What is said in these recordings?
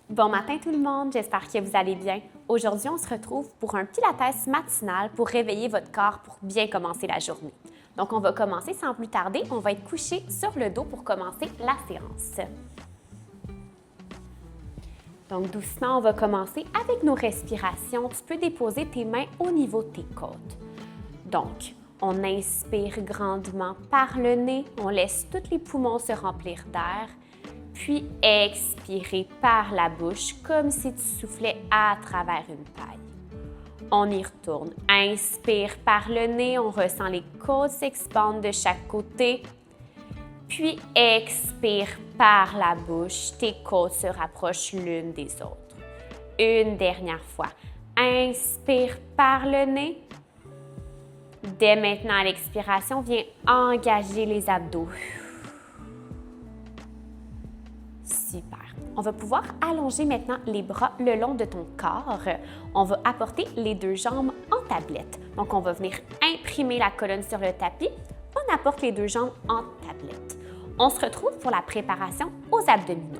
Bon matin tout le monde, j'espère que vous allez bien. Aujourd'hui, on se retrouve pour un pilates matinal pour réveiller votre corps pour bien commencer la journée. Donc, on va commencer sans plus tarder. On va être couché sur le dos pour commencer la séance. Donc, doucement, on va commencer avec nos respirations. Tu peux déposer tes mains au niveau de tes côtes. Donc, on inspire grandement par le nez. On laisse tous les poumons se remplir d'air. Puis expirez par la bouche comme si tu soufflais à travers une paille. On y retourne. Inspire par le nez, on ressent les côtes s'expandent de chaque côté. Puis expire par la bouche, tes côtes se rapprochent l'une des autres. Une dernière fois. Inspire par le nez. Dès maintenant, à l'expiration, viens engager les abdos. Super. On va pouvoir allonger maintenant les bras le long de ton corps. On va apporter les deux jambes en tablette. Donc, on va venir imprimer la colonne sur le tapis. On apporte les deux jambes en tablette. On se retrouve pour la préparation aux abdominaux.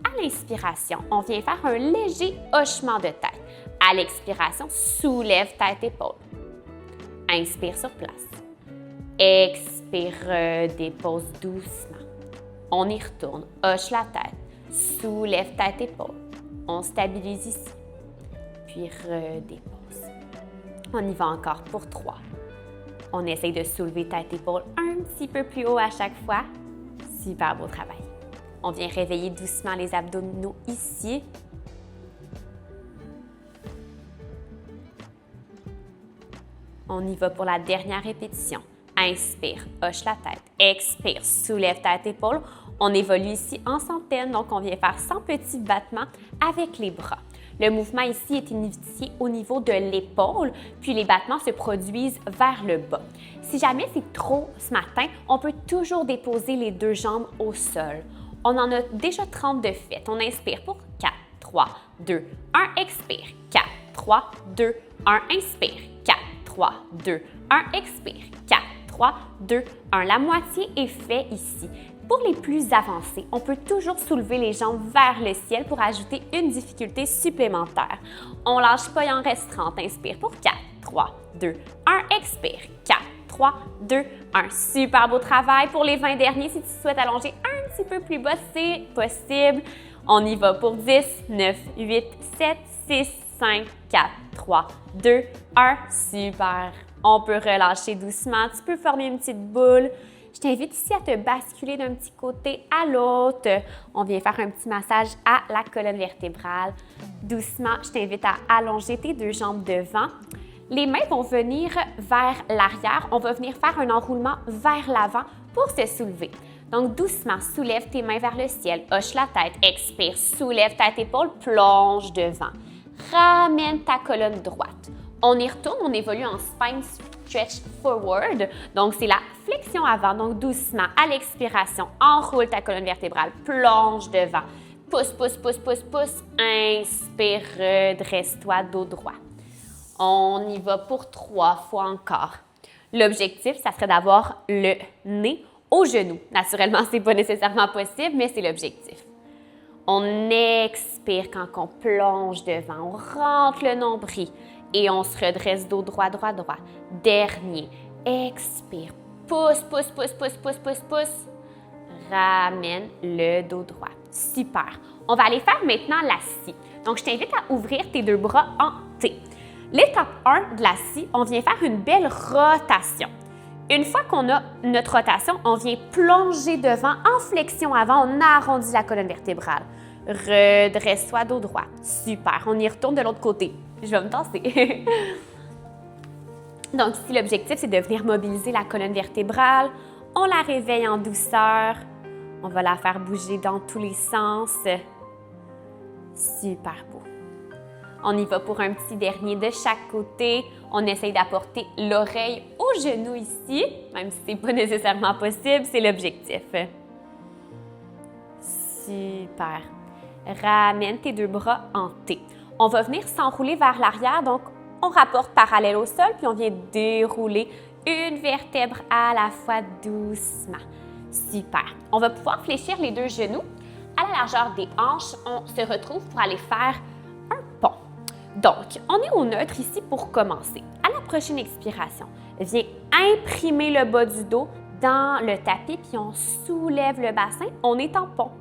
À l'inspiration, on vient faire un léger hochement de tête. À l'expiration, soulève tête-épaule. Inspire sur place. Expire, dépose doucement. On y retourne, hoche la tête, soulève tête-épaule. On stabilise ici, puis redépose. On y va encore pour 3. On essaye de soulever tête-épaule un petit peu plus haut à chaque fois. Super beau travail. On vient réveiller doucement les abdominaux ici. On y va pour la dernière répétition. Inspire, hoche la tête. Expire, soulève tête-épaule. On évolue ici en centaines, donc on vient faire 100 petits battements avec les bras. Le mouvement ici est initié au niveau de l'épaule, puis les battements se produisent vers le bas. Si jamais c'est trop ce matin, on peut toujours déposer les deux jambes au sol. On en a déjà 30 de fait. On inspire pour 4, 3, 2, 1, expire. 4, 3, 2, 1, inspire. 4, 3, 2, 1, expire. 4, 3, 2, 1. La moitié est fait ici. Pour les plus avancés, on peut toujours soulever les jambes vers le ciel pour ajouter une difficulté supplémentaire. On lâche pas, il en reste 30. Inspire pour 4, 3, 2, 1, expire. 4, 3, 2, 1. Super beau travail. Pour les 20 derniers, si tu souhaites allonger un petit peu plus bas, c'est possible. On y va pour 10, 9, 8, 7, 6, 5, 4, 3, 2, 1. Super. On peut relâcher doucement. Tu peux former une petite boule. Je t'invite ici à te basculer d'un petit côté à l'autre. On vient faire un petit massage à la colonne vertébrale. Doucement, je t'invite à allonger tes deux jambes devant. Les mains vont venir vers l'arrière. On va venir faire un enroulement vers l'avant pour se soulever. Donc, doucement, soulève tes mains vers le ciel. Hoche la tête. Expire. Soulève tête-épaule. Plonge devant. Ramène ta colonne droite. On y retourne. On évolue en spine stretch forward. Donc, c'est la flexion avant. Donc, doucement, à l'expiration, enroule ta colonne vertébrale. Plonge devant. Pousse, pousse, pousse, pousse, pousse. Inspire. Redresse-toi, dos droit. On y va pour 3 fois encore. L'objectif, ça serait d'avoir le nez au genou. Naturellement, ce n'est pas nécessairement possible, mais c'est l'objectif. On expire quand on plonge devant. On rentre le nombril et on se redresse dos droit, droit, droit. Dernier. Expire. Pousse, pousse, pousse, pousse, pousse, pousse, pousse. Ramène le dos droit. Super. On va aller faire maintenant la scie. Donc, je t'invite à ouvrir tes deux bras en T. L'étape 1 de la scie, on vient faire une belle rotation. Une fois qu'on a notre rotation, on vient plonger devant en flexion avant. On arrondit la colonne vertébrale. Redresse-toi dos droit. Super. On y retourne de l'autre côté. Je vais me tasser. Donc ici, l'objectif, c'est de venir mobiliser la colonne vertébrale. On la réveille en douceur. On va la faire bouger dans tous les sens. Super beau. On y va pour un petit dernier de chaque côté. On essaye d'apporter l'oreille au genou ici, même si ce n'est pas nécessairement possible, c'est l'objectif. Super. Ramène tes deux bras en T. On va venir s'enrouler vers l'arrière, donc on rapporte parallèle au sol, puis on vient dérouler une vertèbre à la fois doucement. Super. On va pouvoir fléchir les deux genoux. à la largeur des hanches, on se retrouve pour aller faire un pont. Donc, on est au neutre ici pour commencer. À la prochaine expiration, viens imprimer le bas du dos dans le tapis, puis on soulève le bassin, on est en pont.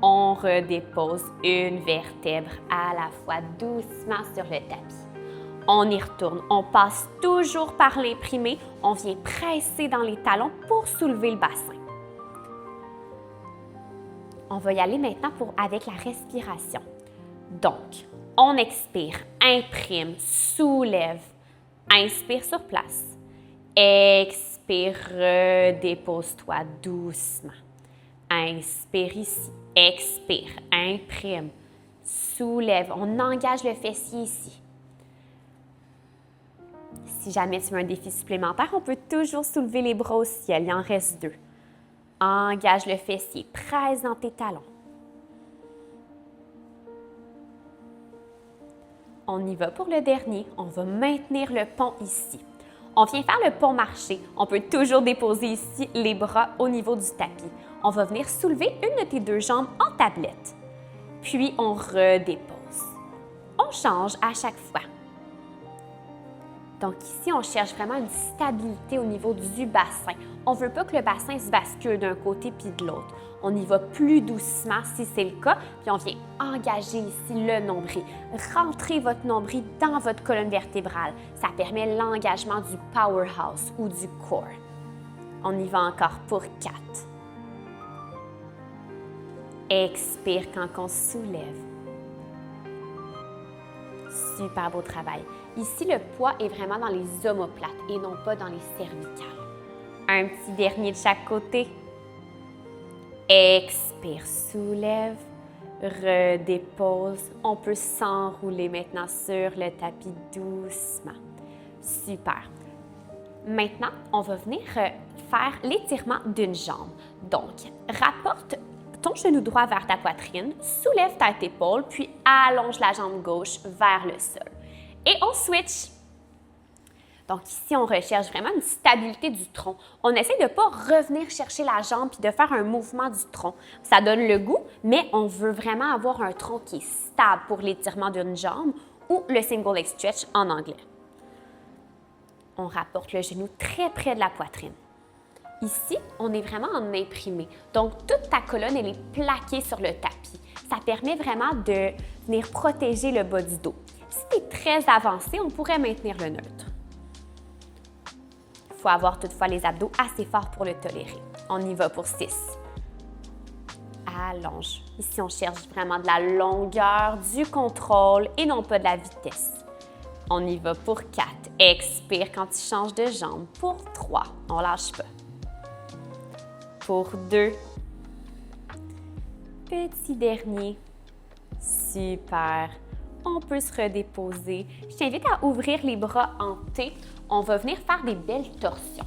On redépose une vertèbre à la fois doucement sur le tapis. On y retourne, on passe toujours par l'imprimé, on vient presser dans les talons pour soulever le bassin. On va y aller maintenant avec la respiration. Donc, on expire, imprime, soulève, inspire sur place. Expire, redépose-toi doucement. Inspire ici, expire, imprime, soulève. On engage le fessier ici. Si jamais tu veux un défi supplémentaire, on peut toujours soulever les bras au ciel. Il en reste 2. Engage le fessier, presse dans tes talons. On y va pour le dernier. On va maintenir le pont ici. On vient faire le pont marché. On peut toujours déposer ici les bras au niveau du tapis. On va venir soulever une de tes 2 jambes en tablette. Puis on redépose. On change à chaque fois. Donc ici, on cherche vraiment une stabilité au niveau du bassin. On ne veut pas que le bassin se bascule d'un côté puis de l'autre. On y va plus doucement si c'est le cas, puis on vient engager ici le nombril. Rentrez votre nombril dans votre colonne vertébrale. Ça permet l'engagement du powerhouse ou du core. On y va encore pour 4. Expire quand on soulève. Super beau travail. Ici, le poids est vraiment dans les omoplates et non pas dans les cervicales. Un petit dernier de chaque côté. Expire, soulève, redépose. On peut s'enrouler maintenant sur le tapis doucement. Super. Maintenant, on va venir faire l'étirement d'une jambe. Donc, rapporte ton genou droit vers ta poitrine, soulève ta épaule, puis allonge la jambe gauche vers le sol. Et on switch. Donc ici, on recherche vraiment une stabilité du tronc. On essaie de ne pas revenir chercher la jambe puis de faire un mouvement du tronc. Ça donne le goût, mais on veut vraiment avoir un tronc qui est stable pour l'étirement d'une jambe ou le single leg stretch en anglais. On rapporte le genou très près de la poitrine. Ici, on est vraiment en imprimé. Donc, toute ta colonne, elle est plaquée sur le tapis. Ça permet vraiment de venir protéger le bas du dos. Si tu es très avancé, on pourrait maintenir le neutre. Il faut avoir toutefois les abdos assez forts pour le tolérer. On y va pour 6. Allonge. Ici, on cherche vraiment de la longueur, du contrôle et non pas de la vitesse. On y va pour 4. Expire quand tu changes de jambe. Pour 3. On ne lâche pas. Pour 2. Petit dernier. Super. On peut se redéposer. Je t'invite à ouvrir les bras en T. On va venir faire des belles torsions.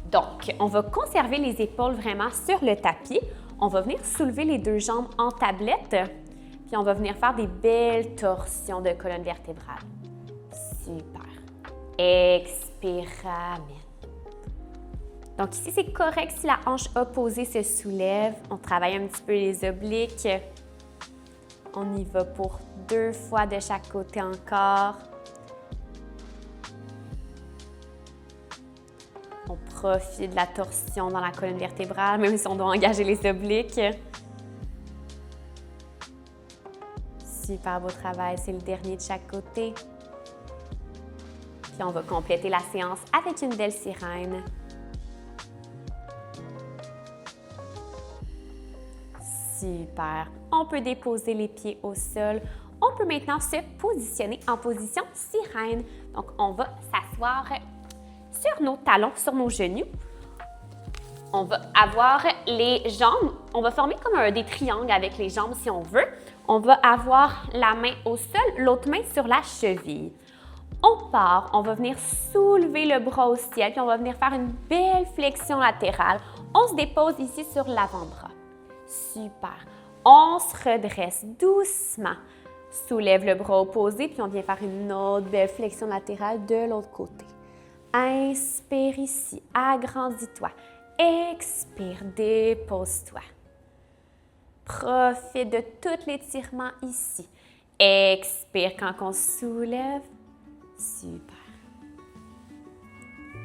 Donc, on va conserver les épaules vraiment sur le tapis. On va venir soulever les 2 jambes en tablette. Puis on va venir faire des belles torsions de colonne vertébrale. Super. Expire, ramène. Donc ici, c'est correct si la hanche opposée se soulève. On travaille un petit peu les obliques. On y va pour 2 fois de chaque côté encore. On profite de la torsion dans la colonne vertébrale, même si on doit engager les obliques. Super beau travail, c'est le dernier de chaque côté. Puis on va compléter la séance avec une belle sirène. Super. On peut déposer les pieds au sol. On peut maintenant se positionner en position sirène. Donc, on va s'asseoir sur nos talons, sur nos genoux. On va avoir les jambes. On va former comme des triangles avec les jambes si on veut. On va avoir la main au sol, l'autre main sur la cheville. On part, on va venir soulever le bras au ciel, puis on va venir faire une belle flexion latérale. On se dépose ici sur l'avant-bras. Super. On se redresse doucement. Soulève le bras opposé, puis on vient faire une autre belle flexion latérale de l'autre côté. Inspire ici, agrandis-toi. Expire, dépose-toi. Profite de tout l'étirement ici. Expire quand on soulève. Super.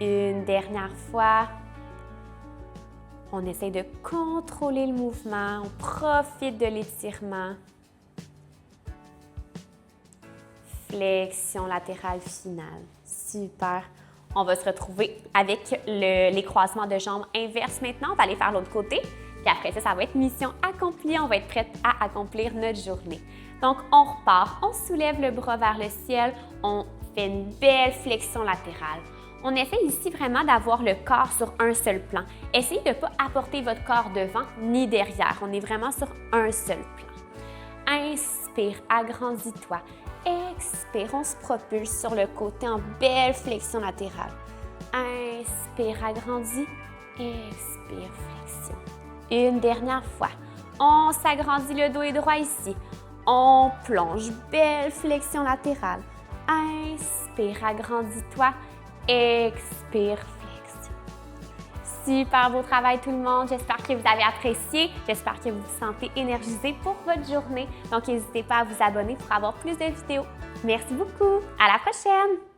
Une dernière fois. On essaie de contrôler le mouvement. On profite de l'étirement. Flexion latérale finale. Super. On va se retrouver avec les croisements de jambes inverses maintenant. On va aller faire l'autre côté. Puis après ça, ça va être mission accomplie. On va être prête à accomplir notre journée. Donc, on repart. On soulève le bras vers le ciel. On fait une belle flexion latérale. On essaie ici vraiment d'avoir le corps sur un seul plan. Essayez de ne pas apporter votre corps devant ni derrière. On est vraiment sur un seul plan. Inspire, agrandis-toi. Expire, on se propulse sur le côté en belle flexion latérale. Inspire, agrandis. Expire, flexion. Une dernière fois. On s'agrandit, le dos est droit ici. On plonge, belle flexion latérale. Inspire, agrandis-toi. Expire, flexion. Super beau travail tout le monde. J'espère que vous avez apprécié. J'espère que vous vous sentez énergisé pour votre journée. Donc, n'hésitez pas à vous abonner pour avoir plus de vidéos. Merci beaucoup. À la prochaine!